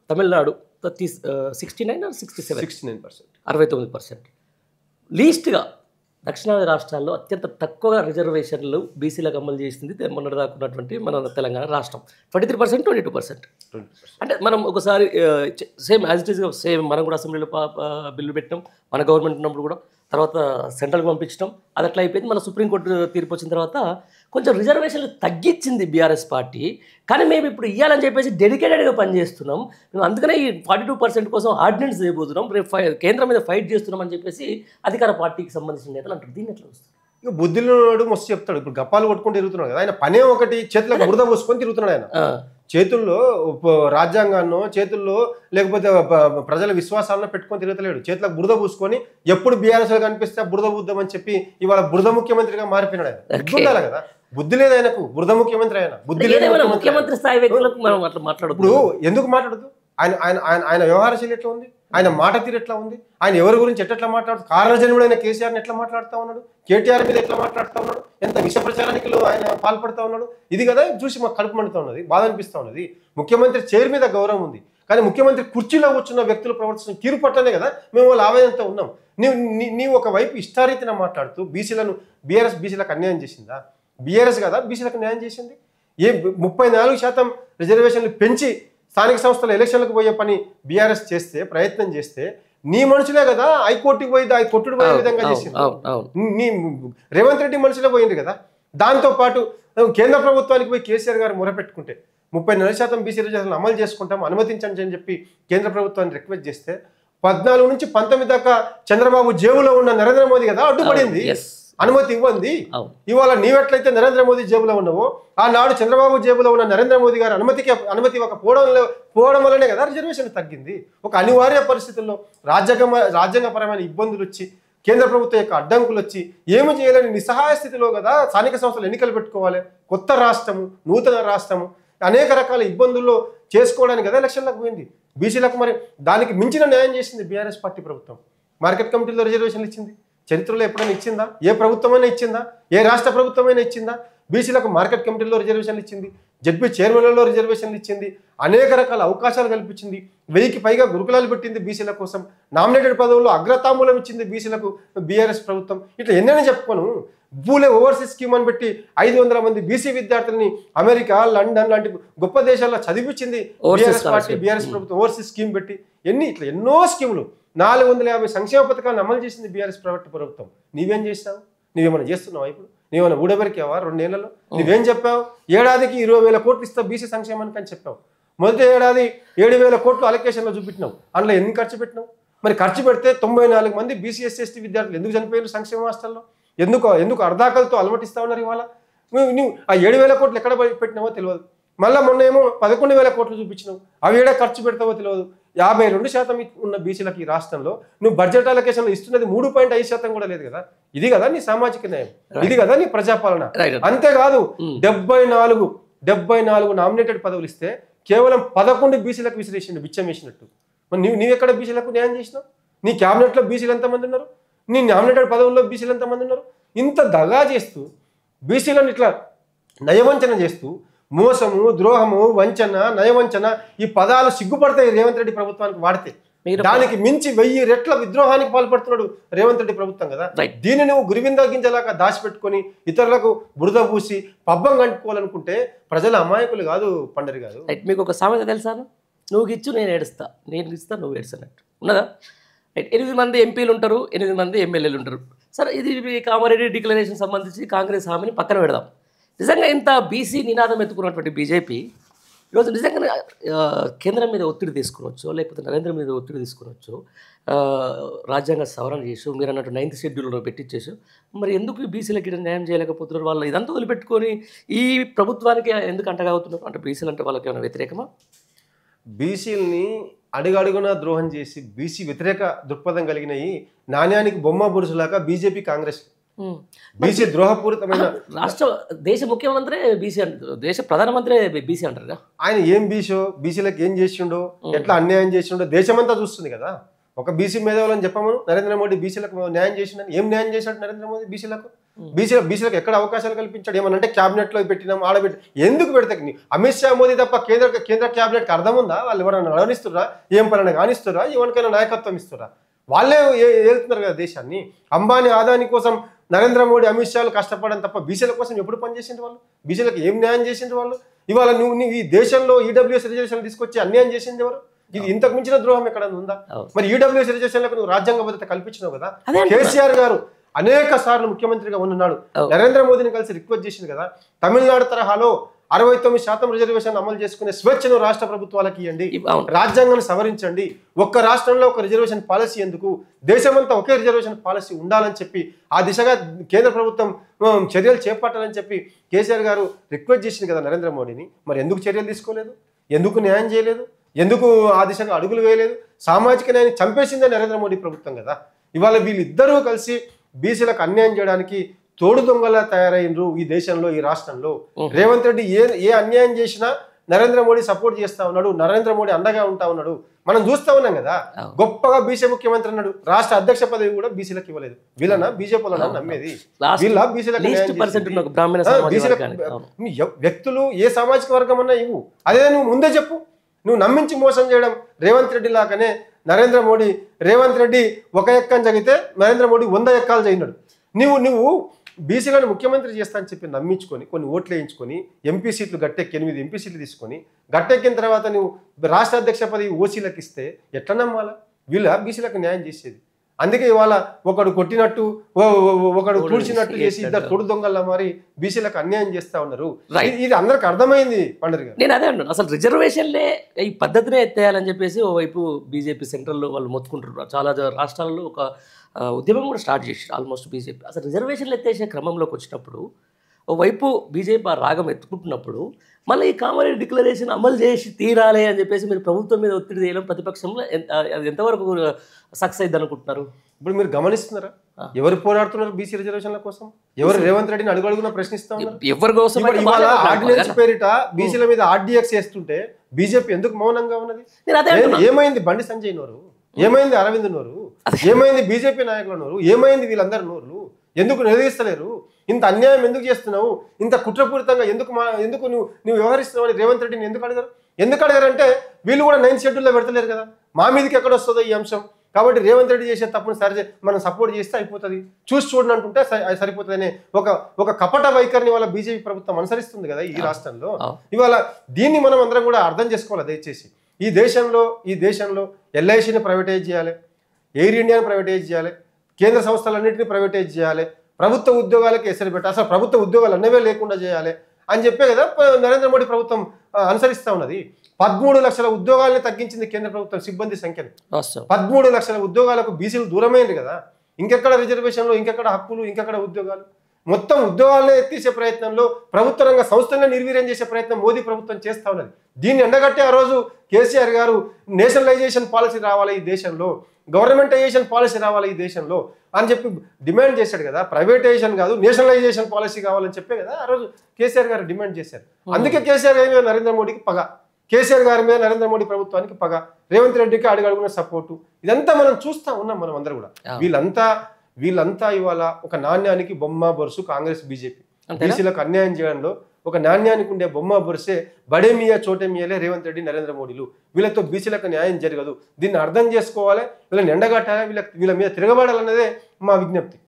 Tamil Nadu 69 or 67, 69%. 69%. లీస్ట్గా దక్షిణాది రాష్ట్రాల్లో అత్యంత తక్కువగా రిజర్వేషన్లు బీసీలకు అమలు చేసింది మొన్నటిదాకా ఉన్నటువంటి మన తెలంగాణ రాష్ట్రం. 23%, 22%. అంటే మనం ఒకసారి సేమ్ యాజ్ ఇట్ ఈస్గా సేమ్ మనం కూడా అసెంబ్లీలో బిల్లు పెట్టినాం, మన గవర్నమెంట్ ఉన్నప్పుడు కూడా, తర్వాత సెంట్రల్కి పంపించడం, అది అట్లా అయిపోయింది. మన సుప్రీంకోర్టు తీర్పు వచ్చిన తర్వాత కొంచెం రిజర్వేషన్లు తగ్గించింది బీఆర్ఎస్ పార్టీ. కానీ మేము ఇప్పుడు ఇవ్వాలని చెప్పేసి డెడికేటెడ్గా పనిచేస్తున్నాం. మేము అందుకనే ఈ 42% కోసం ఆర్డినెన్స్ చేయబోతున్నాం, రేపు కేంద్రం మీద ఫైట్ చేస్తున్నాం అని చెప్పేసి అధికార పార్టీకి సంబంధించిన నేతలు అంటారు. దీన్ని ఎట్లా వస్తుంది? ఇక బుద్ధిలోడు మస్తు చెప్తాడు. ఇప్పుడు గప్పాలు కొట్టుకుంటూ తిరుగుతున్నాడు కదా ఆయన, పనే ఒకటి, చేతులకు బురద పోసుకొని తిరుగుతున్నాడు ఆయన. చేతుల్లో రాజ్యాంగాన్నో చేతుల్లో లేకపోతే ప్రజల విశ్వాసాలను పెట్టుకొని తిరగలేడు. చేతులకు బురద పూసుకొని ఎప్పుడు బీఆర్ఎస్ కనిపిస్తే బురద బుద్ధమని చెప్పి ఇవాళ బురద ముఖ్యమంత్రిగా మారిపోయినాడు ఆయన. ఉండాలి కదా, బుద్ధి లేదు ఆయనకు, బురద ముఖ్యమంత్రి ఆయన, బుద్ధి లేదు. ముఖ్యమంత్రి స్థాయి వ్యక్తులకు మనం అట్లా మాట్లాడదు. ఇప్పుడు ఎందుకు మాట్లాడదు? ఆయన ఆయన ఆయన ఆయన వ్యవహారశైలి ఎట్లా ఉంది, ఆయన మాట తీరు ఎట్లా ఉంది, ఆయన ఎవరి గురించి ఎట్లా మాట్లాడుతూ, కారణజన్ముడైన కేసీఆర్ని ఎట్లా మాట్లాడుతూ ఉన్నాడు, కేటీఆర్ మీద ఎట్లా మాట్లాడుతూ ఉన్నాడు, ఎంత విష ప్రచారానికి ఆయన పాల్పడుతూ ఉన్నాడు. ఇది కదా చూసి మాకు కడుపు మండుతూ ఉన్నది, బాధ అనిపిస్తూ ఉన్నది. ముఖ్యమంత్రి చైర్ మీద గౌరవం ఉంది, కానీ ముఖ్యమంత్రి కుర్చీలో కూర్చున్న వ్యక్తులు ప్రవర్తిస్తున్న తీరు పట్టనే కదా మేము వాళ్ళు ఆవేదనతో ఉన్నాం. నీవు ఒకవైపు ఇష్టారీతిన మాట్లాడుతూ బీసీలను బీఆర్ఎస్ బీసీలకు అన్యాయం చేసిందా? బీఆర్ఎస్ కదా బీసీలకు న్యాయం చేసింది. 34% రిజర్వేషన్లు పెంచి స్థానిక సంస్థల ఎలక్షన్లకు పోయే పని బీఆర్ఎస్ చేస్తే, ప్రయత్నం చేస్తే, నీ మనుషులే కదా హైకోర్టుకి పోయి కొట్టుడు పోయే విధంగా చేసింది. నీ రేవంత్ రెడ్డి మనుషులే పోయింది కదా. దాంతోపాటు కేంద్ర ప్రభుత్వానికి పోయి కేసీఆర్ గారు మొరపెట్టుకుంటే 34% బీసీ రిజర్వేషన్లు అమలు చేసుకుంటాం, అనుమతించండి అని చెప్పి కేంద్ర ప్రభుత్వాన్ని రిక్వెస్ట్ చేస్తే 14 నుంచి 19 దాకా చంద్రబాబు జేబులో ఉన్న నరేంద్ర మోదీ కదా అడ్డుపడింది, అనుమతి ఇవ్వండి. ఇవాళ నీవెట్లయితే నరేంద్ర మోదీ జేబులో ఉన్నావో ఆనాడు చంద్రబాబు జేబులో ఉన్న నరేంద్ర మోదీ గారు అనుమతి పోవడం వల్లనే కదా రిజర్వేషన్ తగ్గింది. ఒక అనివార్య పరిస్థితుల్లో రాజ్యాంగపరమైన ఇబ్బందులు వచ్చి, కేంద్ర ప్రభుత్వం యొక్క అడ్డంకులు వచ్చి ఏమి చేయలేని నిస్సహాయ స్థితిలో కదా స్థానిక సంస్థలు ఎన్నికలు పెట్టుకోవాలి. కొత్త రాష్ట్రము, నూతన రాష్ట్రము, అనేక రకాల ఇబ్బందుల్లో చేసుకోవడానికి కదా ఎలక్షన్లకు పోయింది. బీసీలకు మరి దానికి మించిన న్యాయం చేసింది బీఆర్ఎస్ పార్టీ ప్రభుత్వం. మార్కెట్ కమిటీలో రిజర్వేషన్లు ఇచ్చింది, చరిత్రలో ఎప్పుడైనా ఇచ్చిందా? ఏ ప్రభుత్వమైనా ఇచ్చిందా? ఏ రాష్ట్ర ప్రభుత్వమైనా ఇచ్చిందా? బీసీలకు మార్కెట్ కమిటీలో రిజర్వేషన్లు ఇచ్చింది, జడ్పీ చైర్మన్లలో రిజర్వేషన్లు ఇచ్చింది, అనేక రకాల అవకాశాలు కల్పించింది, 1000కి పైగా గురుకులాలు పెట్టింది బీసీల కోసం, నామినేటెడ్ పదవుల్లో అగ్రతాంబూలం ఇచ్చింది బీసీలకు బీఆర్ఎస్ ప్రభుత్వం. ఇట్లా ఎన్నైనా చెప్పుకోను. భూలే ఓవర్సీస్ స్కీమ్ అని పెట్టి 500 మంది బీసీ విద్యార్థులని అమెరికా, లండన్ లాంటి గొప్ప దేశాల్లో చదివించింది బీఆర్ఎస్ పార్టీ, బీఆర్ఎస్ ప్రభుత్వం. ఓవర్సీస్ స్కీమ్ పెట్టి ఇట్లా ఎన్నో స్కీములు, 450 సంక్షేమ పథకాలను అమలు చేసింది బీఆర్ఎస్ ప్రభుత్వం. నీవేం చేస్తావు? నువ్వేమైనా చేస్తున్నావా? ఇప్పుడు నువ్వేమైనా ఊడబెరికావా 2 నెలల్లో? నువ్వేం చెప్పావు? ఏడాదికి 20,000 కోట్లు ఇస్తావు బీసీ సంక్షేమానికి అని చెప్పావు. మొదటి ఏడాది 7,000 కోట్లు అలొకేషన్లో చూపెట్టినావు. అందులో ఎన్ని ఖర్చు పెట్టినావు? మరి ఖర్చు పెడితే 94 మంది బీసీ ఎస్సీ ఎస్టీ విద్యార్థులు ఎందుకు చనిపోయారు సంక్షేమ హాస్టల్లో? ఎందుకు అర్ధాకలతో అలమటిస్తా ఉన్నారు? ఇవాళ నువ్వు ఆ 7,000 కోట్లు ఎక్కడ పెట్టినావో తెలియదు. మళ్ళీ మొన్న ఏమో 11,000 కోట్లు చూపించినావు, అవి ఏడా ఖర్చు పెడతావో తెలియదు. 52% ఉన్న బీసీలకు ఈ రాష్ట్రంలో నువ్వు బడ్జెట్ అలొకేషన్లో ఇస్తున్నది 3.5% కూడా లేదు కదా. ఇది కదా నీ సామాజిక న్యాయం, ఇది కదా నీ ప్రజాపాలన. అంతేకాదు 74 నామినేటెడ్ పదవులు ఇస్తే కేవలం 11 బీసీలకు విసిరేసిండు, బిచ్చం వేసినట్టు. మరి నీవెక్కడ బీసీలకు న్యాయం చేసినావు? నీ క్యాబినెట్లో బీసీలు ఎంతమంది ఉన్నారు? నీ నామినేటెడ్ పదవుల్లో బీసీలు ఎంతమంది ఉన్నారు? ఇంత దగా చేస్తూ బీసీలను ఇట్లా నయవంచన చేస్తూ, మోసము, ద్రోహము, వంచన, నయవంచన ఈ పదాలు సిగ్గుపడతాయి రేవంత్ రెడ్డి ప్రభుత్వానికి వాడితే. దానికి మించి 1000 రెట్ల విద్రోహానికి పాల్పడుతున్నాడు రేవంత్ రెడ్డి ప్రభుత్వం కదా. దీన్ని నువ్వు గురివిందగించేలాగా దాచిపెట్టుకొని ఇతరులకు బురద పూసి పబ్బం కంటుకోవాలనుకుంటే ప్రజల అమాయకులు కాదు, పండరి కాదు. మీకు ఒక సామెత తెలుసా? నువ్వు ఇచ్చు నేను ఏడుస్తా, నేను ఇస్తా నువ్వు ఏడుస్తానట్టు ఉన్నదా? 8 మంది ఎంపీలు ఉంటారు, 8 మంది ఎమ్మెల్యేలు ఉంటారు. సరే, ఇది కామారెడ్డి డిక్లరేషన్ సంబంధించి కాంగ్రెస్ హామీని పక్కన పెడదాం. నిజంగా ఇంత బీసీ నినాదం ఎత్తుకున్నటువంటి బీజేపీ ఈరోజు నిజంగా కేంద్రం మీద ఒత్తిడి తీసుకునొచ్చు, లేకపోతే నరేంద్ర మీద ఒత్తిడి తీసుకునొచ్చు, రాజ్యాంగ సవరణ చేసి మీరు అన్నట్టు 9th షెడ్యూల్లో పెట్టించేసి, మరి ఎందుకు బీసీలకి న్యాయం చేయలేకపోతున్నారు? వాళ్ళు ఇదంతా వదిలిపెట్టుకొని ఈ ప్రభుత్వానికి ఎందుకు అంటగావుతున్నారు? అంటే బీసీలు అంటే వాళ్ళకి ఏమైనా వ్యతిరేకమా? బీసీలని అడుగడుగునా ద్రోహం చేసి బీసీ వ్యతిరేక దృక్పథం కలిగిన ఈ నాణ్యానికి బొమ్మ బురుసులాగా బీజేపీ, కాంగ్రెస్ బీసీ ద్రోహపూరితమైన దేశ ముఖ్యమంత్రి బీసీ అంటారు, దేశ ప్రధానమంత్రి బీసీ అంటారు. ఆయన ఏం బీసో, బీసీలకు ఏం చేసిండో, ఎట్లా అన్యాయం చేసిండో దేశమంతా చూస్తుంది కదా. ఒక బీసీ మేధావులని చెప్పమను, నరేంద్ర మోడీ బీసీలకు న్యాయం చేసిండని. ఏం న్యాయం చేశాడు నరేంద్ర మోదీ బీసీలకు? బీసీలకు ఎక్కడ అవకాశాలు కల్పించాడు? ఏమనంటే క్యాబినెట్లో పెట్టినాం, ఆడబెట్టి ఎందుకు పెడతాయి? అమిత్ షా మోదీ తప్ప కేంద్ర క్యాబినెట్కి అర్థం ఉందా? వాళ్ళు ఎవరైనా నడవనిస్తురా? ఏం పనులు కానిస్తురా? ఎవరికైనా నాయకత్వం ఇస్తురా? వాళ్ళే ఏలుతున్నారు కదా దేశాన్ని. అంబానీ ఆదాని కోసం నరేంద్ర మోడీ అమిత్ షాలు కష్టపడడం తప్ప బీసీల కోసం ఎప్పుడు పనిచేసిండ్రు వాళ్ళు? బీసీలకు ఏం న్యాయం చేసిండ్రు వాళ్ళు? ఇవాళ నువ్వు ఈ దేశంలో ఈడబ్ల్యూఎస్ రిజర్వేషన్ తీసుకొచ్చి అన్యాయం చేసింది ఎవరు? ఇది ఇంతకు మించిన ద్రోహం ఎక్కడ ఉందా? మరి ఈడబ్ల్యూఎస్ రిజర్వేషన్లకు నువ్వు రాజ్యాంగ భద్రత కల్పించినావు కదా. కేసీఆర్ గారు అనేక సార్లు ముఖ్యమంత్రిగా ఉన్నాడు, నరేంద్ర మోదీని కలిసి రిక్వెస్ట్ చేసింది కదా, తమిళనాడు తరహాలో 69% రిజర్వేషన్ అమలు చేసుకునే స్వేచ్ఛను రాష్ట్ర ప్రభుత్వాలకు ఇవ్వండి, రాజ్యాంగాన్ని సవరించండి, ఒక్క రాష్ట్రంలో ఒక రిజర్వేషన్ పాలసీ ఎందుకు, దేశమంతా ఒకే రిజర్వేషన్ పాలసీ ఉండాలని చెప్పి ఆ దిశగా కేంద్ర ప్రభుత్వం చర్యలు చేపట్టాలని చెప్పి కేసీఆర్ గారు రిక్వెస్ట్ చేసింది కదా నరేంద్ర మోడీని. మరి ఎందుకు చర్యలు తీసుకోలేదు? ఎందుకు న్యాయం చేయలేదు? ఎందుకు ఆ దిశగా అడుగులు వేయలేదు? సామాజిక న్యాయాన్ని చంపేసిందే నరేంద్ర మోడీ ప్రభుత్వం కదా. ఇవాళ వీళ్ళిద్దరూ కలిసి బీసీలకు అన్యాయం చేయడానికి తోడు దొంగలా తయారైనరు ఈ దేశంలో, ఈ రాష్ట్రంలో. రేవంత్ రెడ్డి ఏ అన్యాయం చేసినా నరేంద్ర మోడీ సపోర్ట్ చేస్తా ఉన్నాడు, నరేంద్ర మోడీ అండగా ఉంటా ఉన్నాడు. మనం చూస్తా ఉన్నాం కదా, గొప్పగా బీసీ ముఖ్యమంత్రి అన్నాడు, రాష్ట్ర అధ్యక్ష పదవి కూడా బీసీలకు ఇవ్వలేదు. వీళ్ళనా బీజేపీ నమ్మేది? వీళ్ళ బీసీలకు వ్యక్తులు ఏ సామాజిక వర్గం అన్నా ఇవ్వు, అదే నువ్వు ముందే చెప్పు. నువ్వు నమ్మించి మోసం చేయడం రేవంత్ రెడ్డి లాగానే రేవంత్ రెడ్డి ఒక ఎక్కం జరిగితే నరేంద్ర మోడీ 100 ఎక్కాలు చేయన్నాడు. నువ్వు బీసీలను ముఖ్యమంత్రి చేస్తా అని చెప్పి నమ్మించుకొని కొన్ని ఓట్లు వేయించుకొని ఎంపీ సీట్లు గట్టెక్కి 8 ఎంపీ సీట్లు తీసుకొని గట్టెక్కిన తర్వాత నువ్వు రాష్ట్ర అధ్యక్ష పదవి ఓసీలకు ఇస్తే ఎట్లా నమ్మాలా? వీళ్ళ బీసీలకు న్యాయం చేసేది. అందుకే ఇవాళ ఒకడు కొట్టినట్టు ఒకడు తుడిచినట్టు చేసి ఇద్దరు తొడు దొంగల్లా మారి బీసీలకు అన్యాయం చేస్తా ఉన్నారు. ఇది అందరికి అర్థమైంది పండుగ. నేను అదే అంటున్నాను, అసలు రిజర్వేషన్లే ఈ పద్ధతినే ఎత్తేయాలని చెప్పేసి ఓవైపు బీజేపీ సెంట్రల్లో వాళ్ళు మొత్తుకుంటున్నారు. చాలా రాష్ట్రాల్లో ఒక ఉద్యమం కూడా స్టార్ట్ చేసి ఆల్మోస్ట్ బీజేపీ అసలు రిజర్వేషన్లు ఎత్తేసే క్రమంలోకి వచ్చినప్పుడు ఓవైపు బీజేపీ ఆ రాగం ఎత్తుకుంటున్నప్పుడు మళ్ళీ ఈ కామన్ డిక్లరేషన్ అమలు చేసి తీరాలి అని చెప్పేసి మీరు ప్రభుత్వం మీద ఒత్తిడి చేయడం ప్రతిపక్షంలో అది ఎంతవరకు సక్సెస్ అయింది అనుకుంటున్నారు? ఇప్పుడు మీరు గమనిస్తున్నారా ఎవరు పోరాడుతున్నారు బీసీ రిజర్వేషన్ల కోసం? ఎవరు రేవంత్ రెడ్డిని అడుగడుగునా ప్రశ్నిస్తా ఉన్నారు? ఎవరి కోసం? ఇవాళ ఆర్డినెన్స్ పేరిట బీసీల మీద ఆర్డీఎక్స్ చేస్తుంటే బీజేపీ ఎందుకు మౌనంగా ఉన్నది? ఏమైంది బండి సంజయ్ నోరు? ఏమైంది అరవింద్ నోరు? ఏమైంది బీజేపీ నాయకుల నోరు? ఏమైంది వీళ్ళందరి నోరు? ఎందుకు నిలదీస్తలేరు? ఇంత అన్యాయం ఎందుకు చేస్తున్నావు? ఇంత కుట్రపూరితంగా ఎందుకు నువ్వు వ్యవహరిస్తున్నావు అని రేవంత్ రెడ్డిని ఎందుకు అడగారంటే వీళ్ళు కూడా 9th షెడ్యూల్లో పెడతలేరు కదా. మా మీదకి ఎక్కడ వస్తుందో ఈ అంశం, కాబట్టి రేవంత్ రెడ్డి చేసే తప్పుని సరి మనం సపోర్ట్ చేస్తే అయిపోతుంది, చూసి చూడండి అంటుంటే సరిపోతుంది అనే ఒక కపట వైఖరిని వాళ్ళ బీజేపీ ప్రభుత్వం అనుసరిస్తుంది కదా ఈ రాష్ట్రంలో. ఇవాళ దీన్ని మనం అందరం కూడా అర్థం చేసుకోవాలి. దయచేసి ఈ దేశంలో ఎల్ఐసిని ప్రైవేటైజ్ చేయాలి, ఎయిర్ ఇండియాని ప్రైవేటైజ్ చేయాలి, కేంద్ర సంస్థలన్నింటినీ ప్రైవేటైజ్ చేయాలి, ప్రభుత్వ ఉద్యోగాలకు ఎసరు పెట్టాలి, అసలు ప్రభుత్వ ఉద్యోగాలు అన్నవే లేకుండా చేయాలి అని చెప్పే కదా నరేంద్ర మోడీ ప్రభుత్వం అనుసరిస్తూ ఉన్నది. 13 లక్షల ఉద్యోగాలని తగ్గించింది కేంద్ర ప్రభుత్వం సిబ్బంది సంఖ్యను. 13 లక్షల ఉద్యోగాలకు బీసీలు దూరమైంది కదా. ఇంకెక్కడ రిజర్వేషన్లో, ఇంకెక్కడ హక్కులు, ఇంకెక్కడ ఉద్యోగాలు? మొత్తం ఉద్యోగాలనే ఎత్తేసే ప్రయత్నంలో ప్రభుత్వ రంగ సంస్థలనే నిర్వీర్యం చేసే ప్రయత్నం మోదీ ప్రభుత్వం చేస్తూ ఉన్నది. దీన్ని ఎండగట్టే ఆ రోజు కేసీఆర్ గారు నేషనలైజేషన్ పాలసీ రావాలి ఈ దేశంలో, గవర్నమెంటైజేషన్ పాలసీ రావాలి ఈ దేశంలో అని చెప్పి డిమాండ్ చేశాడు కదా. ప్రైవేటైజేషన్ కాదు నేషనలైజేషన్ పాలసీ కావాలని చెప్పే కదా ఆ రోజు కేసీఆర్ గారు డిమాండ్ చేశారు. అందుకే కేసీఆర్ గారి మీద నరేంద్ర మోడీకి పగ, కేసీఆర్ గారి మీద నరేంద్ర మోడీ ప్రభుత్వానికి పగ, రేవంత్ రెడ్డికి అడుగడుగున సపోర్టు, ఇదంతా మనం చూస్తూ ఉన్నాం. మనం అందరూ కూడా వీళ్ళంతా ఇవాళ ఒక నాణ్యానికి బొమ్మ బొరుసు కాంగ్రెస్ బీజేపీ. బీసీలకు అన్యాయం చేయడంలో ఒక నాణ్యానికి ఉండే బొమ్మ బొరిసే బడే మియా చోటే మియాలే రేవంత్ రెడ్డి నరేంద్ర మోడీలు. వీళ్ళతో బీసీలకు న్యాయం జరగదు. దీన్ని అర్థం చేసుకోవాలి, వీళ్ళని ఎండగట్టాలి, వీళ్ళ మీద తిరగబడాలన్నదే మా విజ్ఞప్తి.